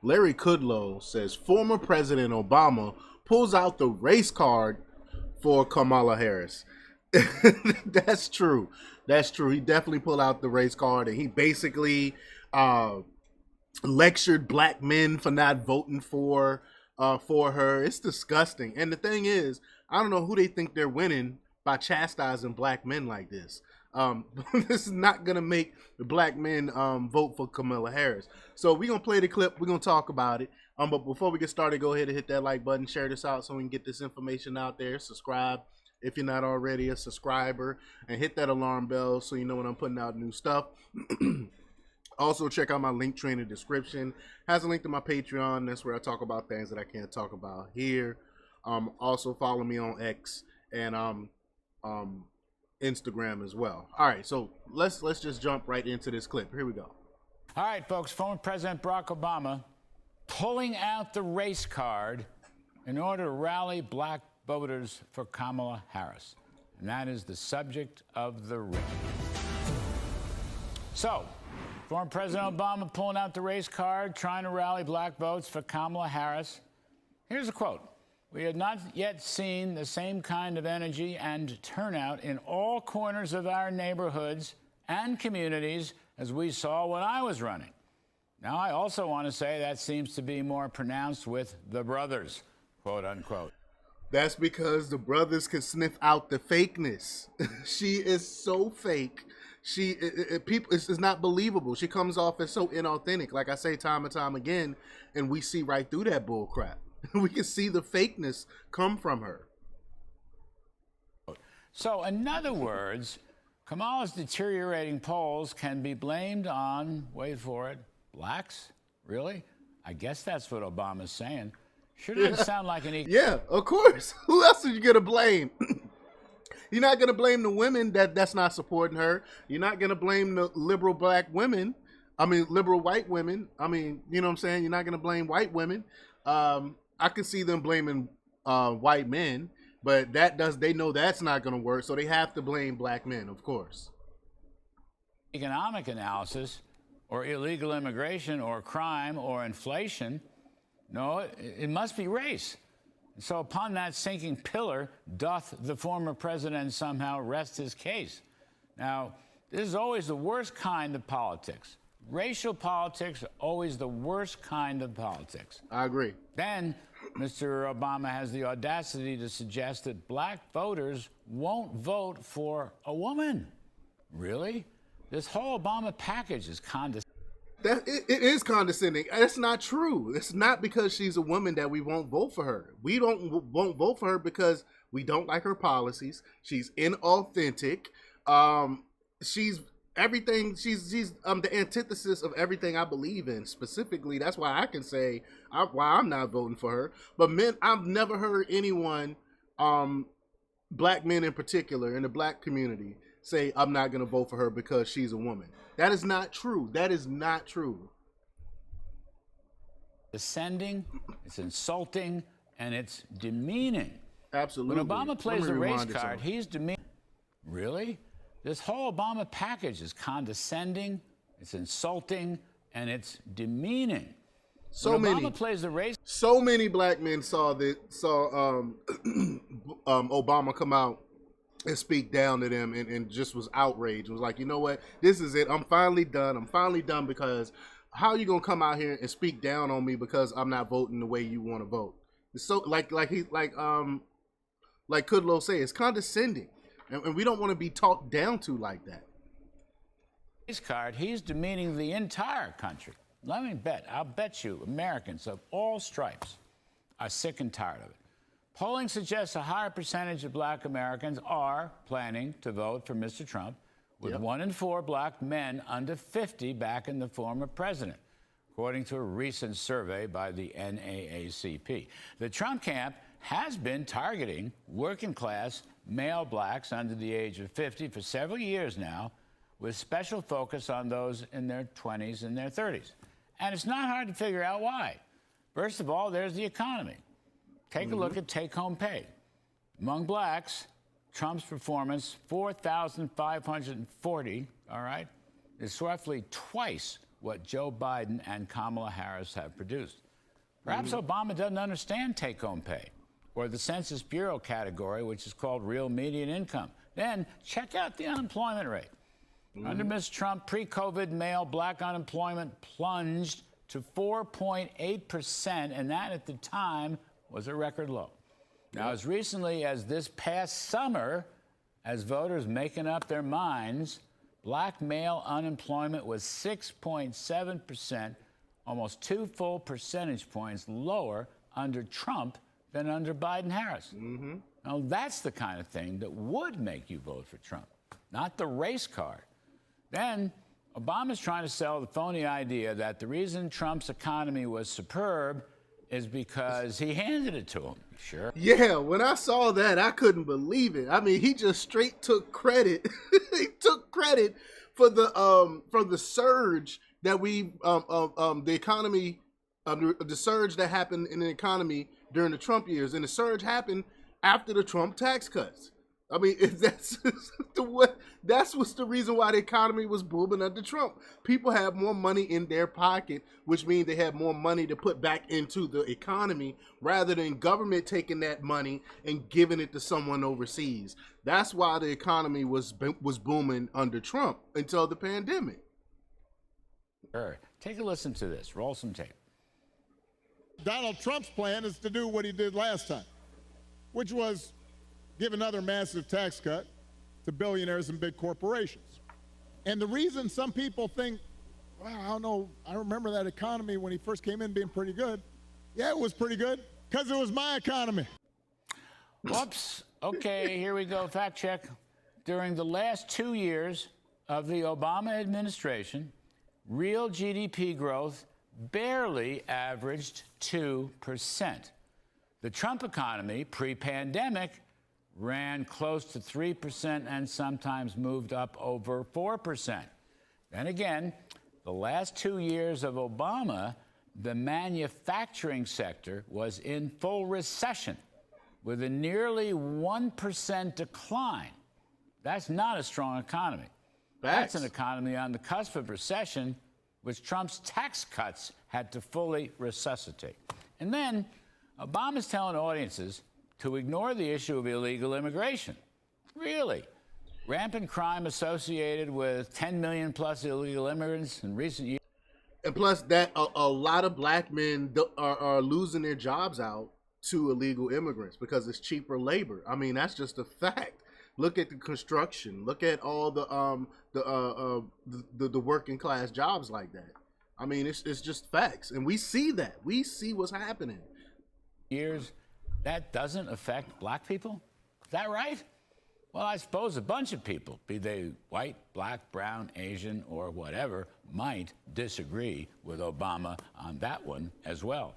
Larry Kudlow says former President Obama pulls out the race card for Kamala Harris. That's true. That's true. He definitely pulled out the race card, and he basically lectured black men for not voting for her. It's disgusting. And the thing is, I don't know who they think they're winning by chastising black men like this. This is not gonna make the black men vote for Kamala Harris. So we're gonna play the clip. We're gonna talk about it. But before we get started, go ahead and hit that like button, share this out so we can get this information out there. Subscribe if you're not already a subscriber, and hit that alarm bell so you know when I'm putting out new stuff. Also, check out my link tree in the description. Has a link to my Patreon. That's where I talk about things that I can't talk about here. Also, follow me on X and Instagram as well. All right, so let's just jump right into this clip. Here we go. All right, folks. Former President Barack Obama pulling out the race card in order to rally black voters for Kamala Harris. And that is the subject of the ring. So, former President Obama pulling out the race card, trying to rally black votes for Kamala Harris. Here's a quote. "We have not yet seen the same kind of energy and turnout in all corners of our neighborhoods and communities as we saw when I was running. Now, I also want to say that seems to be more pronounced with the brothers," quote unquote. That's because the brothers can sniff out the fakeness. She is so fake. It's not believable. She comes off as so inauthentic. Like I say time and time again, and we see right through that bull crap. We can see the fakeness come from her. So, in other words, Kamala's deteriorating polls can be blamed on, wait for it, blacks? Really? I guess that's what Obama's saying. Sure doesn't sound like an equal. Yeah, of course. Who else are you going to blame? You're not going to blame the women that's not supporting her. You're not going to blame the liberal black women. Liberal white women. You know what I'm saying? You're not going to blame white women. I can see them blaming white men, but they know that's not going to work, so they have to blame black men, of course. Economic analysis or illegal immigration or crime or inflation. No, it must be race. So upon that sinking pillar doth the former president somehow rest his case. Now, this is always the worst kind of politics. Racial politics are always the worst kind of politics. I agree. Then Mr. Obama has the audacity to suggest that black voters won't vote for a woman. Really? This whole Obama package is condescending. It is condescending. That's not true. It's not because she's a woman that we won't vote for her. We won't vote for her because we don't like her policies. She's inauthentic. She's everything. She's the antithesis of everything I believe in. Specifically, that's why I can say why I'm not voting for her. But men, I've never heard anyone, black men in particular, in the black community, say I'm not going to vote for her because she's a woman. That is not true. That is not true. Descending, it's insulting, and it's demeaning. Absolutely. When Obama plays the race card, he's demeaning. Really? This whole Obama package is condescending, it's insulting, and it's demeaning. When Obama plays the race. So many black men saw Obama come out and speak down to them and just was outraged. It was like, you know what? This is it. I'm finally done. I'm finally done because how are you going to come out here and speak down on me because I'm not voting the way you want to vote? It's so like Kudlow say, it's condescending. And we don't want to be talked down to like that. His card, he's demeaning the entire country. I'll bet you Americans of all stripes are sick and tired of it. Polling suggests a higher percentage of black Americans are planning to vote for Mr. Trump, with 1 in 4 black men under 50 backing the former president, according to a recent survey by the NAACP. The Trump camp has been targeting working-class male blacks under the age of 50 for several years now, with special focus on those in their 20s and their 30s. And it's not hard to figure out why. First of all, there's the economy. Take a look at take-home pay. Among blacks, Trump's performance, $4,540, all right, is roughly twice what Joe Biden and Kamala Harris have produced. Perhaps Obama doesn't understand take-home pay or the Census Bureau category, which is called real median income. Then check out the unemployment rate. Under Ms. Trump, pre-COVID male black unemployment plunged to 4.8%, and that at the time was a record low. Now, as recently as this past summer, as voters making up their minds, black male unemployment was 6.7%, almost 2 full percentage points lower under Trump than under Biden-Harris. Now, that's the kind of thing that would make you vote for Trump, not the race card. Then Obama's trying to sell the phony idea that the reason Trump's economy was superb is because he handed it to him. Sure. Yeah, when I saw that, I couldn't believe it. I mean, he just straight took credit. He took credit for the surge that the economy, the surge that happened in the economy during the Trump years, and the surge happened after the Trump tax cuts. I mean, that's what's the reason why the economy was booming under Trump. People have more money in their pocket, which means they have more money to put back into the economy rather than government taking that money and giving it to someone overseas. That's why the economy was booming under Trump until the pandemic. Sure. Take a listen to this. Roll some tape. Donald Trump's plan is to do what he did last time, which was give another massive tax cut to billionaires and big corporations. And the reason some people think, well, I don't know, I remember that economy when he first came in being pretty good. Yeah, it was pretty good, because it was my economy. Whoops. Okay, here we go. Fact check. During the last 2 years of the Obama administration, real GDP growth barely averaged 2%. The Trump economy, pre-pandemic, ran close to 3% and sometimes moved up over 4%. Then again, the last 2 years of Obama, the manufacturing sector was in full recession with a nearly 1% decline. That's not a strong economy. That's an economy on the cusp of recession, which Trump's tax cuts had to fully resuscitate. And then Obama's telling audiences to ignore the issue of illegal immigration. Really? Rampant crime associated with 10 million plus illegal immigrants in recent years. And plus that a lot of black men are losing their jobs out to illegal immigrants because it's cheaper labor. I mean, that's just a fact. Look at the construction. Look at all the working class jobs like that. I mean, it's just facts. And we see that. We see what's happening. Years. That doesn't affect black people? Is that right? Well, I suppose a bunch of people, be they white, black, brown, Asian, or whatever, might disagree with Obama on that one as well.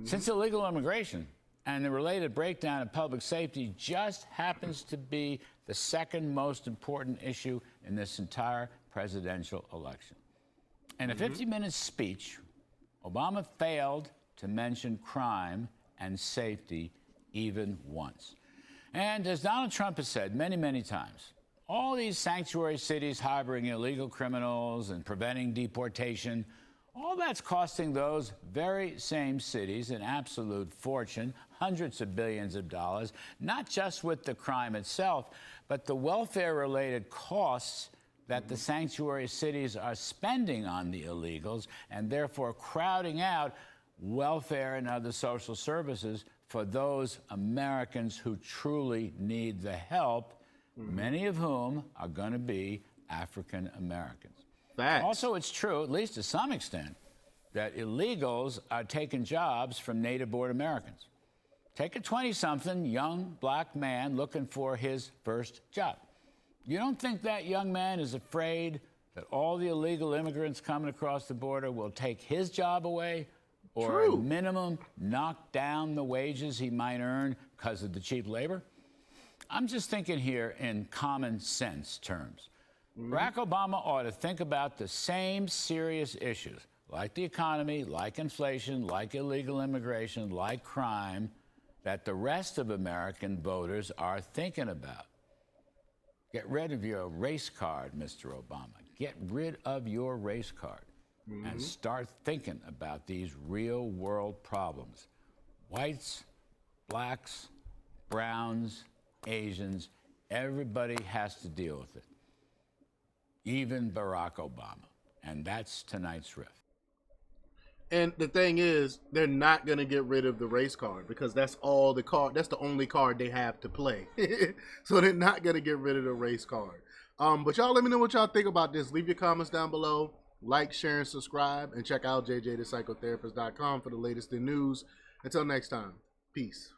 Since illegal immigration and the related breakdown of public safety just happens to be the second most important issue in this entire presidential election. In a 50-minute speech, Obama failed to mention crime and safety even once. And as Donald Trump has said many, many times, all these sanctuary cities harboring illegal criminals and preventing deportation, all that's costing those very same cities an absolute fortune, hundreds of billions of dollars, not just with the crime itself, but the welfare-related costs that the sanctuary cities are spending on the illegals and therefore crowding out welfare and other social services for those Americans who truly need the help, many of whom are going to be African Americans. Also, it's true, at least to some extent, that illegals are taking jobs from native-born Americans. Take a 20-something young black man looking for his first job. You don't think that young man is afraid that all the illegal immigrants coming across the border will take his job away? Or at minimum, knock down the wages he might earn because of the cheap labor? I'm just thinking here in common sense terms. Barack Obama ought to think about the same serious issues, like the economy, like inflation, like illegal immigration, like crime, that the rest of American voters are thinking about. Get rid of your race card, Mr. Obama. Get rid of your race card. and start thinking about these real world problems. Whites, blacks, browns, Asians, everybody has to deal with it. Even Barack Obama. And that's tonight's riff. And the thing is, they're not going to get rid of the race card because that's all the card. That's the only card they have to play. So they're not going to get rid of the race card. But y'all let me know what y'all think about this. Leave your comments down below. Like, share, and subscribe. And check out jjthepsychotherapist.com for the latest in news. Until next time, peace.